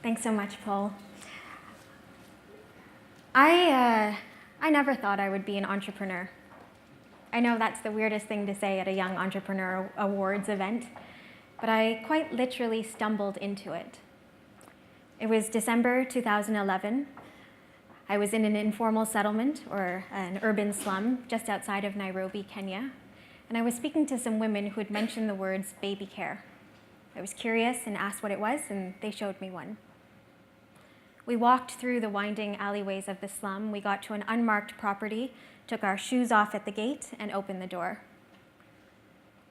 Thanks so much, Paul. I never thought I would be an entrepreneur. I know that's the weirdest thing to say at a Young Entrepreneur Awards event, but I quite literally stumbled into it. It was December 2011. I was in an informal settlement, or an urban slum, just outside of Nairobi, Kenya, and I was speaking to some women who had mentioned the words baby care. I was curious and asked what it was, and they showed me one. We walked through the winding alleyways of the slum. We got to an unmarked property, took our shoes off at the gate, and opened the door.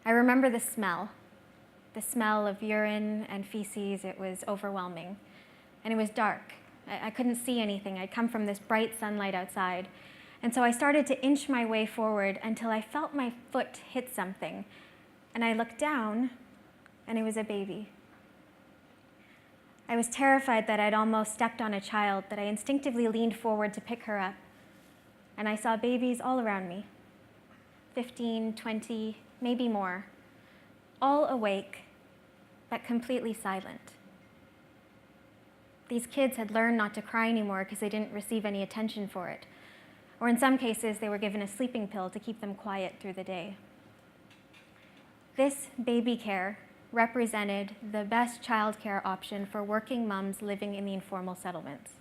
I remember the smell of urine and feces. It was overwhelming, and it was dark. I couldn't see anything. I'd come from this bright sunlight outside, and so I started to inch my way forward until I felt my foot hit something, and I looked down, and it was a baby. I was terrified that I'd almost stepped on a child, that I instinctively leaned forward to pick her up. And I saw babies all around me, 15, 20, maybe more, all awake, but completely silent. These kids had learned not to cry anymore because they didn't receive any attention for it. Or in some cases, they were given a sleeping pill to keep them quiet through the day. This baby care represented the best childcare option for working moms living in the informal settlements.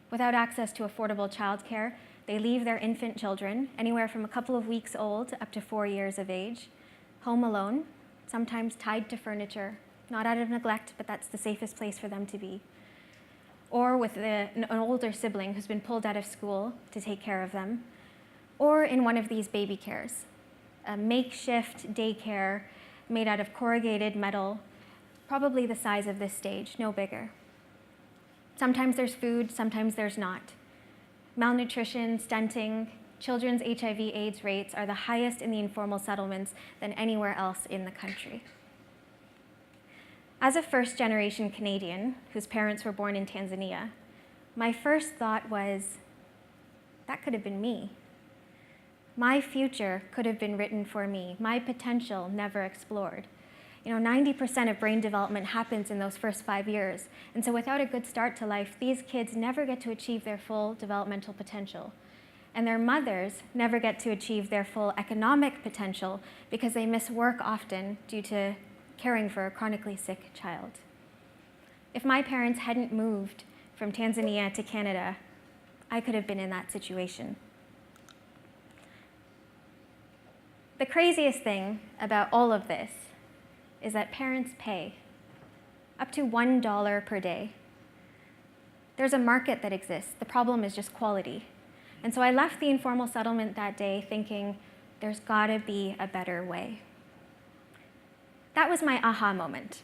Without access to affordable childcare, they leave their infant children, anywhere from a couple of weeks old up to 4 years of age, home alone, sometimes tied to furniture, not out of neglect, but that's the safest place for them to be, or with an older sibling who's been pulled out of school to take care of them, or in one of these baby cares, a makeshift daycare made out of corrugated metal, probably the size of this stage, no bigger. Sometimes there's food, sometimes there's not. Malnutrition, stunting, children's HIV/AIDS rates are the highest in the informal settlements than anywhere else in the country. As a first-generation Canadian whose parents were born in Tanzania, my first thought was, that could have been me. My future could have been written for me, my potential never explored. 90% of brain development happens in those first 5 years, and so without a good start to life, these kids never get to achieve their full developmental potential. And their mothers never get to achieve their full economic potential because they miss work often due to caring for a chronically sick child. If my parents hadn't moved from Tanzania to Canada, I could have been in that situation. The craziest thing about all of this is that parents pay up to $1 per day. There's a market that exists. The problem is just quality. And so I left the informal settlement that day thinking, there's gotta be a better way. That was my aha moment.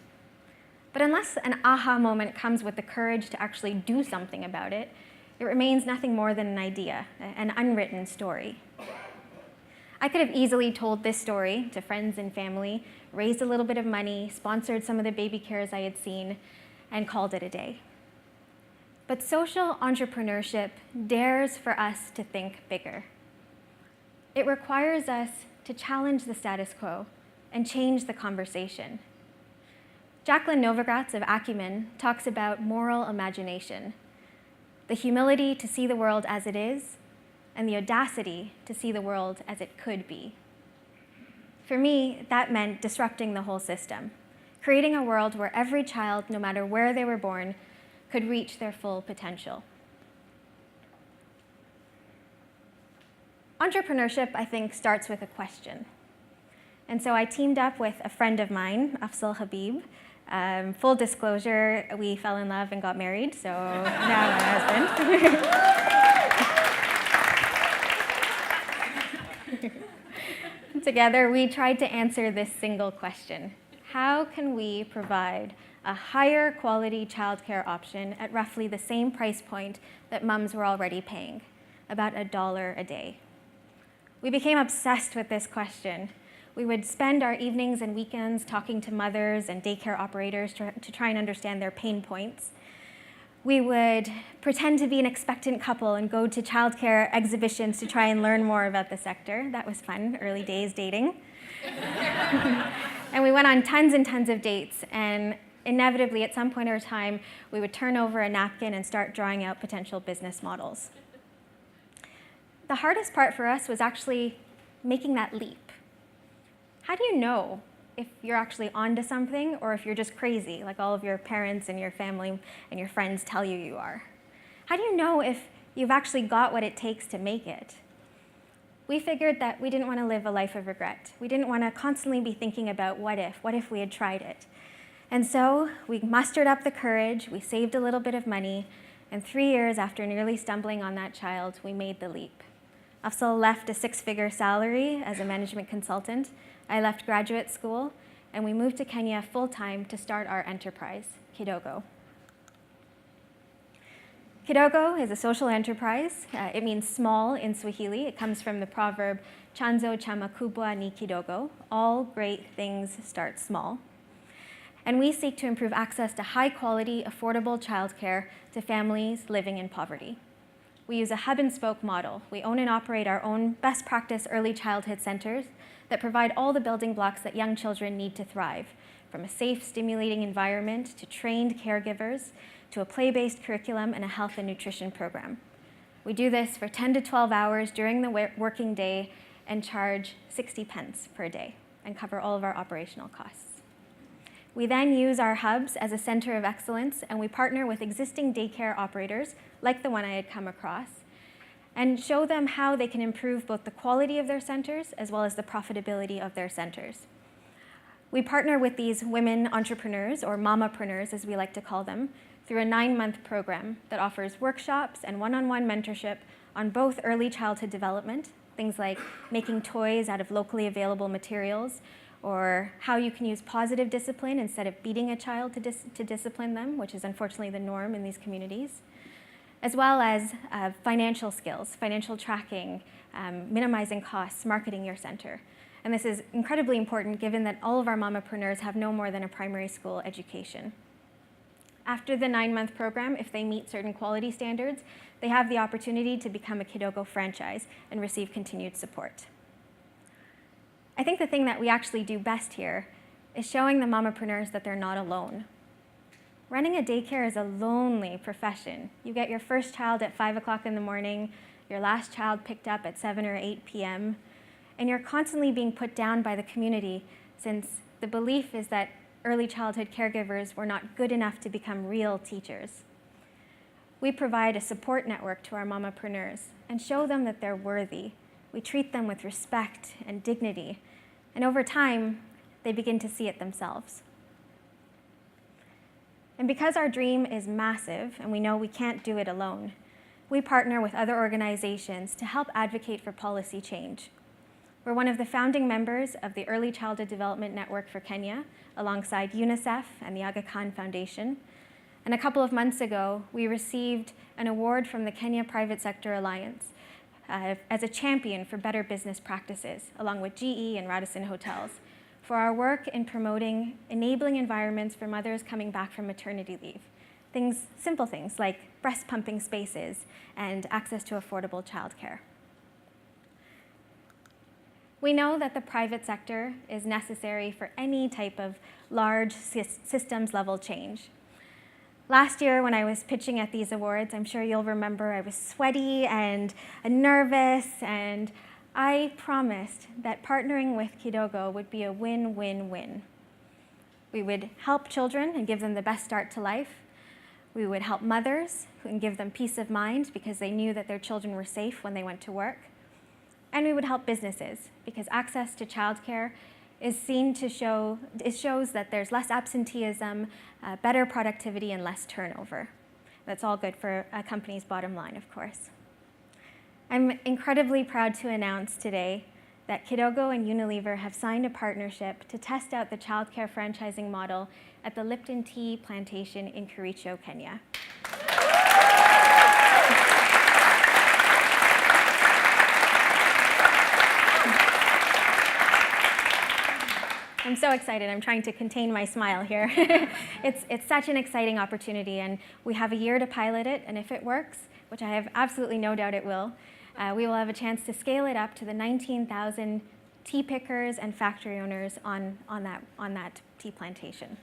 But unless an aha moment comes with the courage to actually do something about it, it remains nothing more than an idea, an unwritten story. I could have easily told this story to friends and family, raised a little bit of money, sponsored some of the baby cares I had seen, and called it a day. But social entrepreneurship dares for us to think bigger. It requires us to challenge the status quo and change the conversation. Jacqueline Novogratz of Acumen talks about moral imagination, the humility to see the world as it is, and the audacity to see the world as it could be. For me, that meant disrupting the whole system, creating a world where every child, no matter where they were born, could reach their full potential. Entrepreneurship, I think, starts with a question. And so I teamed up with a friend of mine, Habib. Full disclosure, we fell in love and got married, so now my husband. Together, we tried to answer this single question. How can we provide a higher quality childcare option at roughly the same price point that mums were already paying, about $1 a day? We became obsessed with this question. We would spend our evenings and weekends talking to mothers and daycare operators to try and understand their pain points. We would pretend to be an expectant couple and go to childcare exhibitions to try and learn more about the sector. That was fun, early days dating. And we went on tons and tons of dates, and inevitably, at some point in time, we would turn over a napkin and start drawing out potential business models. The hardest part for us was actually making that leap. How do you know if you're actually onto something or if you're just crazy, like all of your parents and your family and your friends tell you you are? How do you know if you've actually got what it takes to make it? We figured that we didn't want to live a life of regret. We didn't want to constantly be thinking about what if we had tried it. And so we mustered up the courage, we saved a little bit of money, and 3 years after nearly stumbling on that child, we made the leap. Afzal left a 6-figure salary as a management consultant. I left graduate school, and we moved to Kenya full-time to start our enterprise, Kidogo. Kidogo is a social enterprise. It means small in Swahili. It comes from the proverb, chanzo cha makubwa ni kidogo. All great things start small. And we seek to improve access to high-quality, affordable childcare to families living in poverty. We use a hub-and-spoke model. We own and operate our own best practice early childhood centers that provide all the building blocks that young children need to thrive, from a safe, stimulating environment to trained caregivers, to a play-based curriculum and a health and nutrition program. We do this for 10 to 12 hours during the working day and charge 60 pence per day and cover all of our operational costs. We then use our hubs as a center of excellence, and we partner with existing daycare operators, like the one I had come across, and show them how they can improve both the quality of their centers as well as the profitability of their centers. We partner with these women entrepreneurs, or mamapreneurs as we like to call them, through a 9-month program that offers workshops and one-on-one mentorship on both early childhood development, things like making toys out of locally available materials, or how you can use positive discipline instead of beating a child to discipline them, which is unfortunately the norm in these communities, as well as financial skills, financial tracking, minimizing costs, marketing your center. And this is incredibly important given that all of our mamapreneurs have no more than a primary school education. After the 9-month program, if they meet certain quality standards, they have the opportunity to become a Kidogo franchise and receive continued support. I think the thing that we actually do best here is showing the mamapreneurs that they're not alone. Running a daycare is a lonely profession. You get your first child at 5 o'clock in the morning, your last child picked up at 7 or 8 p.m., and you're constantly being put down by the community since the belief is that early childhood caregivers were not good enough to become real teachers. We provide a support network to our mamapreneurs and show them that they're worthy. We treat them with respect and dignity, and over time, they begin to see it themselves. And because our dream is massive and we know we can't do it alone, we partner with other organizations to help advocate for policy change. We're one of the founding members of the Early Childhood Development Network for Kenya, alongside UNICEF and the Aga Khan Foundation. And a couple of months ago, we received an award from the Kenya Private Sector Alliance as a champion for better business practices, along with GE and Radisson Hotels, for our work in promoting enabling environments for mothers coming back from maternity leave. Simple things like breast pumping spaces and access to affordable childcare. We know that the private sector is necessary for any type of large systems level change. Last year when I was pitching at these awards, I'm sure you'll remember I was sweaty and nervous, and I promised that partnering with Kidogo would be a win-win-win. We would help children and give them the best start to life. We would help mothers and give them peace of mind because they knew that their children were safe when they went to work. And we would help businesses because access to childcare shows that there's less absenteeism, better productivity, and less turnover. That's all good for a company's bottom line, of course. I'm incredibly proud to announce today that Kidogo and Unilever have signed a partnership to test out the childcare franchising model at the Lipton Tea Plantation in Kericho, Kenya. I'm so excited. I'm trying to contain my smile here. It's such an exciting opportunity, and we have a year to pilot it, and if it works, which I have absolutely no doubt it will, we will have a chance to scale it up to the 19,000 tea pickers and factory owners on that tea plantation.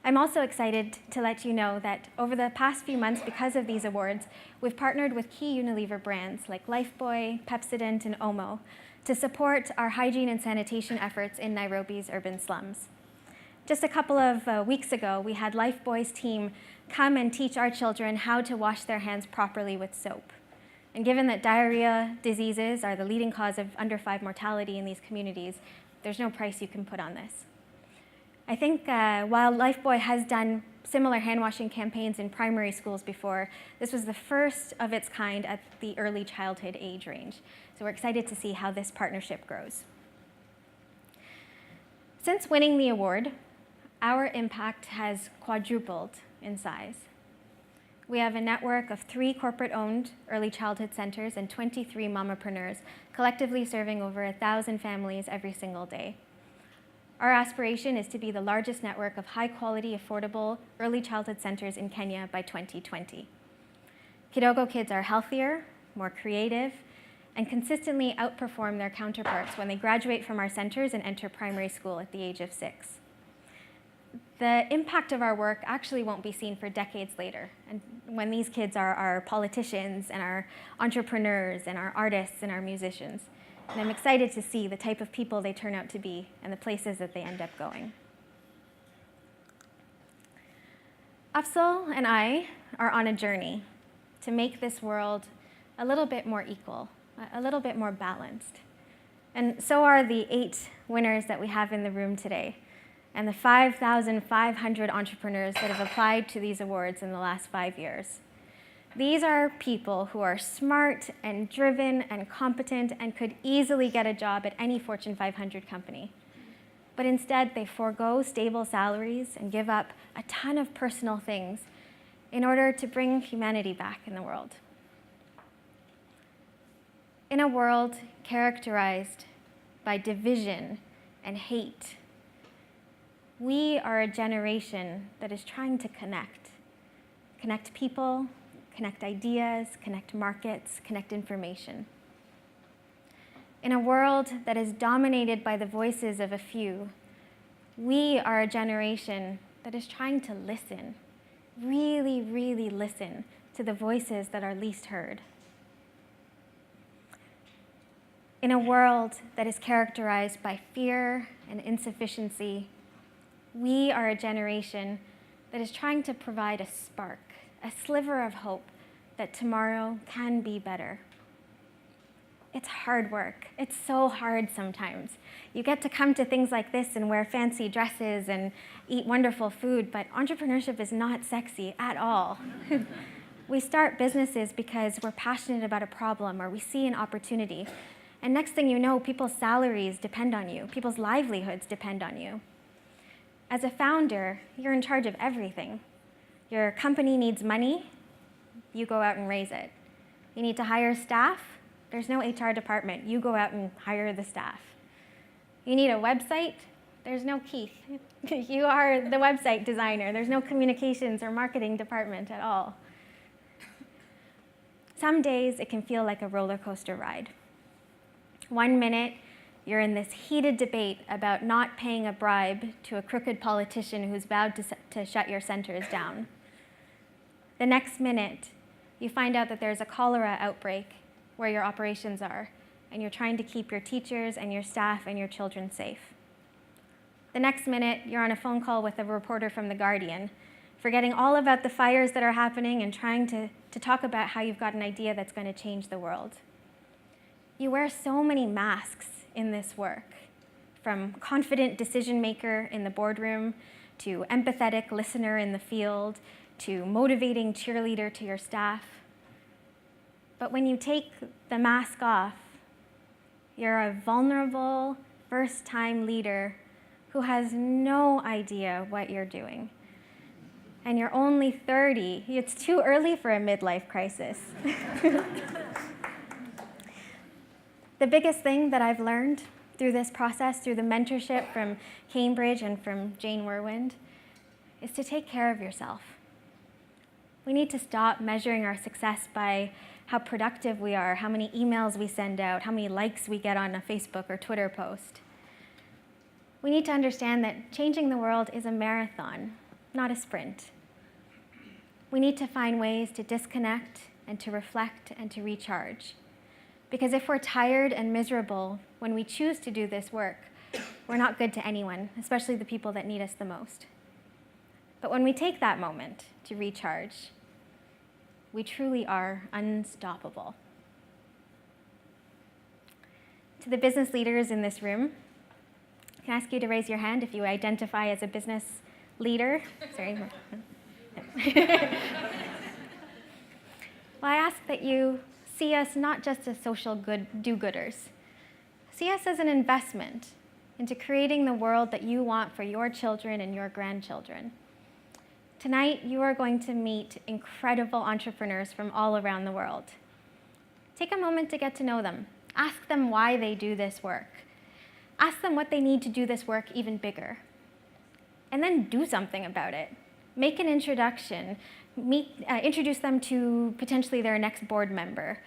I'm also excited to let you know that over the past few months, because of these awards, we've partnered with key Unilever brands like Lifebuoy, Pepsodent, and Omo to support our hygiene and sanitation efforts in Nairobi's urban slums. Just a couple of weeks ago, we had Lifebuoy's team come and teach our children how to wash their hands properly with soap. And given that diarrhea diseases are the leading cause of under 5 mortality in these communities, there's no price you can put on this. I think while Lifebuoy has done similar hand washing campaigns in primary schools before, this was the first of its kind at the early childhood age range. So we're excited to see how this partnership grows. Since winning the award, our impact has quadrupled in size. We have a network of 3 corporate-owned early childhood centers and 23 mamapreneurs, collectively serving over 1,000 families every single day. Our aspiration is to be the largest network of high-quality, affordable early childhood centers in Kenya by 2020. Kidogo kids are healthier, more creative, and consistently outperform their counterparts when they graduate from our centers and enter primary school at the age of 6. The impact of our work actually won't be seen for decades later, and when these kids are our politicians and our entrepreneurs and our artists and our musicians. And I'm excited to see the type of people they turn out to be and the places that they end up going. Afzal and I are on a journey to make this world a little bit more equal, a little bit more balanced. And so are the 8 winners that we have in the room today, and the 5,500 entrepreneurs that have applied to these awards in the last 5 years. These are people who are smart and driven and competent and could easily get a job at any Fortune 500 company. But instead, they forego stable salaries and give up a ton of personal things in order to bring humanity back in the world. In a world characterized by division and hate, we are a generation that is trying to connect people, connect ideas, connect markets, connect information. In a world that is dominated by the voices of a few, we are a generation that is trying to listen, really, really listen to the voices that are least heard. In a world that is characterized by fear and insufficiency, we are a generation that is trying to provide a spark, a sliver of hope that tomorrow can be better. It's hard work. It's so hard sometimes. You get to come to things like this and wear fancy dresses and eat wonderful food, but entrepreneurship is not sexy at all. We start businesses because we're passionate about a problem or we see an opportunity. And next thing you know, people's salaries depend on you. People's livelihoods depend on you. As a founder, you're in charge of everything. Your company needs money, you go out and raise it. You need to hire staff, there's no HR department, you go out and hire the staff. You need a website, there's no Keith. You are the website designer, there's no communications or marketing department at all. Some days it can feel like a roller coaster ride. 1 minute, you're in this heated debate about not paying a bribe to a crooked politician who's vowed to shut your centers down. The next minute, you find out that there's a cholera outbreak where your operations are, and you're trying to keep your teachers and your staff and your children safe. The next minute, you're on a phone call with a reporter from The Guardian, forgetting all about the fires that are happening and trying to talk about how you've got an idea that's going to change the world. You wear so many masks in this work, from confident decision maker in the boardroom, to empathetic listener in the field, to motivating cheerleader to your staff. But when you take the mask off, you're a vulnerable, first-time leader who has no idea what you're doing. And you're only 30. It's too early for a midlife crisis. The biggest thing that I've learned through this process, through the mentorship from Cambridge and from Jane Werwind, is to take care of yourself. We need to stop measuring our success by how productive we are, how many emails we send out, how many likes we get on a Facebook or Twitter post. We need to understand that changing the world is a marathon. not a sprint. We need to find ways to disconnect and to reflect and to recharge. Because if we're tired and miserable when we choose to do this work, we're not good to anyone, especially the people that need us the most. But when we take that moment to recharge, we truly are unstoppable. To the business leaders in this room, can I ask you to raise your hand if you identify as a business leader? Sorry. Well, I ask that you see us not just as social do-gooders. See us as an investment into creating the world that you want for your children and your grandchildren. Tonight, you are going to meet incredible entrepreneurs from all around the world. Take a moment to get to know them. Ask them why they do this work. Ask them what they need to do this work even bigger. And then do something about it. Make an introduction. Introduce them to potentially their next board member.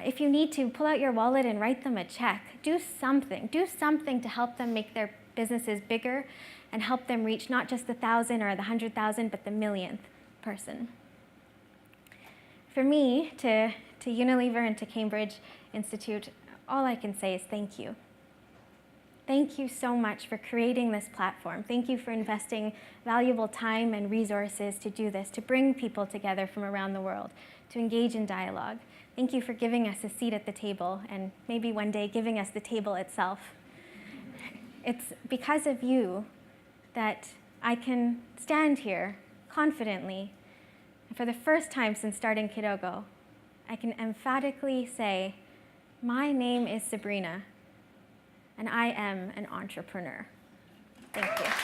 If you need to, pull out your wallet and write them a check. Do something. Do something to help them make their businesses bigger and help them reach not just the 1,000 or the 100,000, but the millionth person. For me, to Unilever and to Cambridge Institute, all I can say is thank you. Thank you so much for creating this platform. Thank you for investing valuable time and resources to do this, to bring people together from around the world, to engage in dialogue. Thank you for giving us a seat at the table and maybe one day giving us the table itself. It's because of you that I can stand here confidently, and for the first time since starting Kidogo, I can emphatically say, my name is Sabrina, and I am an entrepreneur. Thank you.